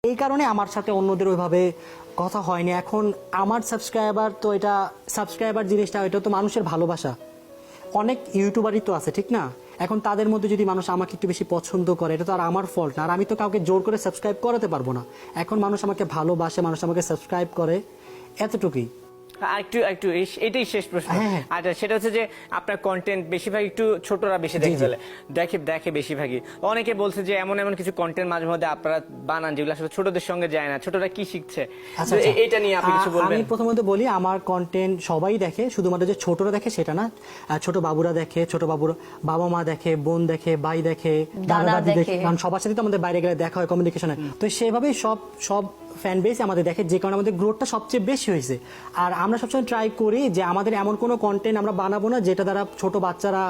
এই কারণে আমার সাথে অন্যদের ওইভাবে কথা হয়নি। এখন আমার সাবস্ক্রাইবার তো এটা সাবস্ক্রাইবার জিনিসটা এটা তো মানুষের ভালোবাসা। অনেক ইউটিউবারই তো আছে ঠিক না, এখন তাদের মধ্যে যদি মানুষ আমাকে একটু বেশি পছন্দ করে এটা তো আর আমার ফল্ট না, আর আমি তো কাউকে জোর করে সাবস্ক্রাইব করাতে পারবো না। এখন মানুষ আমাকে ভালোবাসে, মানুষ আমাকে সাবস্ক্রাইব করে, এতটুকুই। একটু এটাই শেষ প্রশ্ন। আচ্ছা, সেটা হচ্ছে যে আপনার কন্টেন্ট বেশিরভাগ একটু ছোটরা বেশি দেখে ফেলে, দেখে বেশিরভাগই। অনেকে বলছে যে এমন কিছু কন্টেন্ট মাঝে মধ্যে আপনারা বানান যেগুলো আসলে ছোটদের সঙ্গে যায় না, ছোটরা কি শিখছে এটা নিয়ে আপনি কিছু বলবেন? আমি প্রথমত বলি আমার কন্টেন্ট সবাই দেখে, শুধুমাত্র যে ছোটরা দেখে সেটা না। ছোট বাবুরা দেখে, ছোট বাবুর বাবা মা দেখে, বোন দেখে, ভাই দেখে, দাদা দাদি দেখে, কারণ সবার সাথে তো আমাদের বাইরে গেলে দেখা হয়, কমিউনিকেশন হয়। তো সেভাবেই সব ফ্যান বেস আমাদের দেখে, যে কারণে আমাদের গ্রোথটা সবচেয়ে বেশি হয়েছে। আর আমরা সবসময় ট্রাই করি যে আমাদের এমন কোনো কন্টেন্ট আমরা বানাবো না যেটা দ্বারা ছোট বাচ্চারা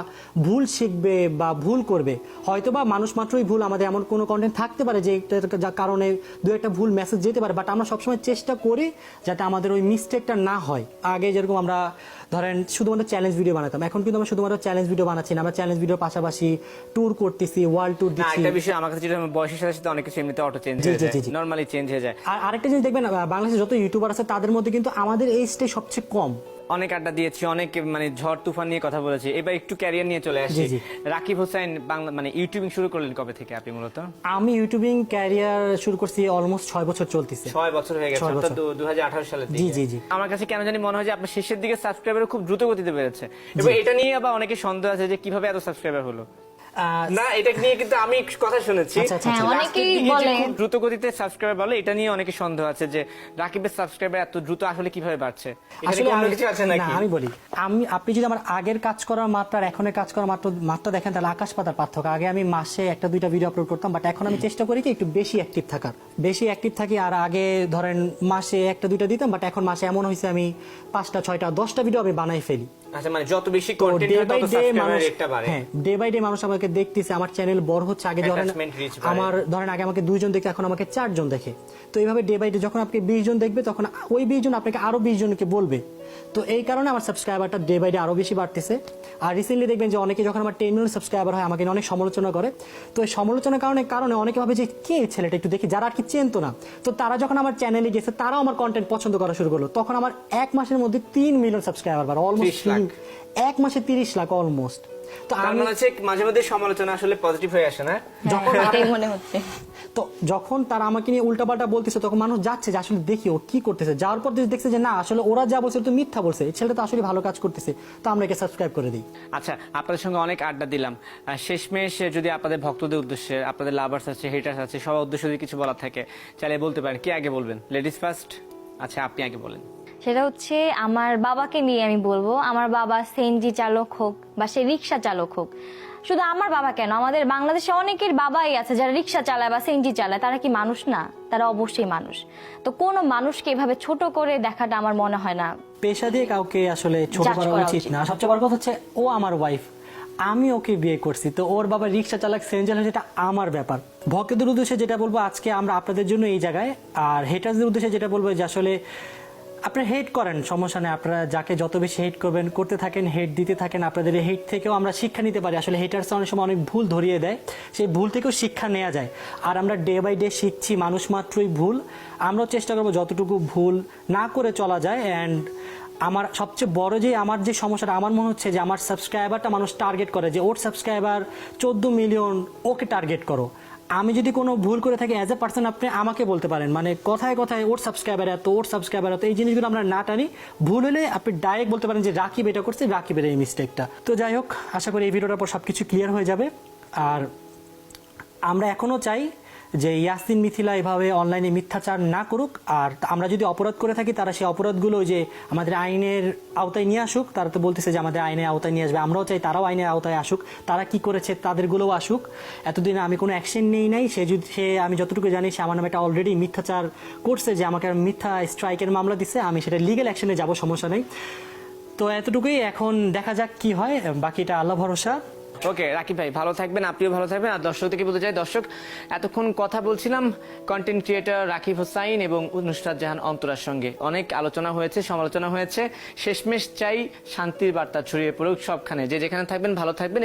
ভুল শিখবে বা ভুল করবে। হয়তো বা মানুষ মাত্রই ভুল, আমাদের এমন কোনো কন্টেন্ট থাকতে পারে যে যার কারণে দু একটা ভুল মেসেজ যেতে পারে, বাট আমরা সবসময় চেষ্টা করি যাতে আমাদের ওই মিস্টেকটা না হয়। আগে যেরকম আমরা ধরেন শুধুমাত্র চ্যালেঞ্জ ভিডিও বানাতাম, এখন কিন্তু আমরা শুধুমাত্র চ্যালেঞ্জ ভিডিও বানাচ্ছি না, আমরা চ্যালেঞ্জ ভিডিওর পাশাপাশি ট্যুর করতেছি, ওয়ার্ল্ড ট্যুর দিচ্ছি। একটা বিষয় আমার কাছে যেটা বয়সের সাথে সাথে অনেক কিছু এমনিতে অটো চেঞ্জ হয়ে যায়, নরমালি চেঞ্জ হয়ে যায়। আর আরেকটা জিনিস দেখবেন, বাংলাদেশে যত ইউটিউবার আছে তাদের মধ্যে কিন্তু আমাদের এইজটাই সবচেয়ে কম। অনেক আড্ডা দিয়েছি, অনেক ঝড় তুফান নিয়ে কথা বলেছি। এবার একটু ক্যারিয়ার নিয়ে চলে আসি। রাকিব হোসাইন বাংলা ইউটিউবিং শুরু করলেন কবে থেকে আপনি মূলত? আমি ইউটিউবিং ক্যারিয়ার শুরু করছি অলমোস্ট 6 বছর চলতেছে। 6 বছর হয়ে গেছে, অর্থাৎ 2018 সালে থেকে। জি। আমার কাছে কেন জানি মনে হয় যে আপনার শেষের দিকে সাবস্ক্রাইবার খুব দ্রুত গতিতে বেড়েছে। এবার এটা নিয়ে আবার অনেকে সন্দেহ আছে যে কিভাবে এত সাবস্ক্রাইবার হলো। না, এটা নিয়ে কিন্তু আমি কথা শুনেছি অনেকেই বলে খুব দ্রুত গতিতে সাবস্ক্রাইবার বলে, এটা নিয়ে অনেকে সন্দেহ আছে যে রাকিবের সাবস্ক্রাইবার এত দ্রুত আসলে কিভাবে বাড়ছে। আসলে অন্য কিছু আছে নাকি? আমি বলি, আপনি যদি আমার আগের কাজ করার মাত্রা আর এখনের কাজ করার মাত্রা দেখেন তাহলে আকাশ পাতার পার্থক্য। আগে আমি মাসে একটা দুইটা ভিডিও আপলোড করতাম, বাট এখন আমি চেষ্টা করি কি একটু বেশি অ্যাক্টিভ থাকি। আর আগে ধরেন মাসে একটা দুইটা দিতাম, বাট এখন মাসে এমন হয়েছে আমি 5টা 6টা 10টা ভিডিও আমি বানাই ফেলি। আচ্ছা, যত বেশি কন্টেন্ট হয় তত সাবস্ক্রাইবার রেটটা বাড়ে। হ্যাঁ, ডে বাই ডে মানুষ আমাকে দেখতেছে, আমার চ্যানেল বড় হচ্ছে। আগে ধরেন আগে আমাকে 2 জন দেখে, এখন আমাকে 4 জন দেখে। তো এইভাবে ডে বাই ডে যখন আপনি 20 জন দেখবে তখন ওই 20 জন আপনাকে আরো 20 জনকে বলবে। তো এই কারণে আমার সাবস্ক্রাইবারটা ডে বাই ডে আরো বেশি বাড়তেছে। আর রিসেন্টলি দেখবেন যে অনেকে যখন আমার 10 মিলিয়ন সাবস্ক্রাইবার হয় আমাকে অনেক সমালোচনা করে। তো এই সমালোচনার কারণে অনেকে ভাবে যে কে ছেলেটা একটু দেখি, যারা আর কি চেনতো না। তো তারা যখন আমার চ্যানেলে গেছে তারাও আমার কন্টেন্ট পছন্দ করা শুরু করলো। তখন আমার 1 মাসের মধ্যে 3 মিলিয়ন সাবস্ক্রাইবার বাড়ে, অলমোস্ট 1 মাসে 30 লাখ অলমোস্ট। তো মাঝে মধ্যে সমালোচনা আসলে পজিটিভ হয়ে আসে না, তো যখন তারা আমাকে নিয়ে উল্টাপাল্টা বলতেছে তখন মানুষ যাচ্ছে যে আসলে দেখি ও কি করতেছে। যাওয়ার পর দেখছে যে না, আসলে ওরা যা বলছে তো মিথ্যা বলছে, এই ছেলেটা তো আসলে ভালো কাজ করতেছে, তো আমরা একে সাবস্ক্রাইব করে দিই। আচ্ছা, আপনাদের সঙ্গে অনেক আড্ডা দিলাম। শেষমেশ যদি আপনাদের ভক্তদের উদ্দেশ্যে, আপনাদের লাভার্স আছে, হেটার্স আছে, সবার উদ্দেশ্যে যদি কিছু বলার থাকে চাইলে বলতে পারেন। কি আগে বলবেন? Ladies first. আচ্ছা, আপনি আগে বলেন। সেটা হচ্ছে আমার বাবাকে নিয়ে আমি বলবো। আমার বাবা সিএনজি চালক হোক বা সে রিক্সা চালক হোক, শুধু আমার বাবা কেন, আমাদের বাংলাদেশে অনেকের বাবাই আছে যারা রিক্সা চালায় বা সিএনজি চালায়। তারা কি মানুষ না? তারা অবশ্যই মানুষ। তো কোনো মানুষকে এভাবে ছোট করে দেখাটা আমার মনে হয় না। পেশা দিয়ে কাউকে আসলে ছোট করা উচিত না। সবচেয়ে বড় কথা হচ্ছে ও আমার ওয়াইফ, আমি ওকে বিয়ে করছি, তো ওর বাবা রিক্সা চালাক সিএনজি চালাক, যেটা আমার ব্যাপার। ভক্তদের উদ্দেশ্যে যেটা বলবো, আজকে আমরা আপনাদের জন্য এই জায়গায়। আর হেটার্সদের উদ্দেশ্যে যেটা বলবো যে আসলে আপনারা হেট করেন, সমস্যা নেই, আপনারা যাকে যত বেশি হেট করবেন করতে থাকেন, হেট দিতে থাকেন। আপনাদের এই হেট থেকেও আমরা শিক্ষা নিতে পারি। আসলে হেটার্স অনেক সময় অনেক ভুল ধরিয়ে দেয়, সেই ভুল থেকেও শিক্ষা নেওয়া যায়। আর আমরা ডে বাই ডে শিখছি, মানুষ মাত্রই ভুল। আমরাও চেষ্টা করবো যতটুকু ভুল না করে চলা যায়। অ্যান্ড আমার সবচেয়ে বড় যে আমার যে সমস্যাটা আমার মনে হচ্ছে যে আমার সাবস্ক্রাইবারটা মানুষ টার্গেট করে, যে ওর সাবস্ক্রাইবার 14 মিলিয়ন, ওকে টার্গেট করো। আমি যদি কোনো ভুল করে থাকি অ্যাজ এ পার্সন আপনি আমাকে বলতে পারেন, কথায় কথায় ওর সাবস্ক্রাইবার এত, এই জিনিসগুলো আমরা না টানি। ভুল হলে আপনি ডাইরেক্ট বলতে পারেন যে রাকিব এটা করছে, রাকিবের এই মিস্টেকটা। তো যাই হোক, আশা করি এই ভিডিওটার পর সবকিছু ক্লিয়ার হয়ে যাবে। আর আমরা এখনো চাই যে ইয়াসিন মিথিলা এভাবে অনলাইনে মিথ্যাচার না করুক। আর আমরা যদি অপরাধ করে থাকি তারা সেই অপরাধগুলো যে আমাদের আইনের আওতায় নিয়ে আসুক। তারা তো বলতেছে যে আমাদের আইনের আওতায় নিয়ে আসবে, আমরাও চাই তারাও আইনের আওতায় আসুক। তারা কি করেছে তাদেরগুলোও আসুক। এতদিন আমি কোনো অ্যাকশন নেই নাই, আমি যতটুকু জানি সে আমার নামে একটা অলরেডি মিথ্যাচার করছে, যে আমাকে মিথ্যা স্ট্রাইকের মামলা দিচ্ছে। আমি সেটা লিগ্যাল অ্যাকশনে যাব, সমস্যা নেই। তো এতটুকুই, এখন দেখা যাক কি হয়, বাকিটা আল্লাহ ভরসা। ওকে রাকিব ভাই, ভালো থাকবেন, আপনিও ভালো থাকবেন। আর দর্শকদেরকে বলতে চাই, দর্শক এতক্ষণ কথা বলছিলাম কন্টেন্ট ক্রিয়েটর রাকিব হোসাইন এবং নুসরাত জাহান অন্তরার সঙ্গে। অনেক আলোচনা হয়েছে, সমালোচনা হয়েছে। শেষমেশ চাই শান্তির বার্তা ছড়িয়ে পড়ুক সবখানে। যে যেখানে থাকবেন ভালো থাকবেন।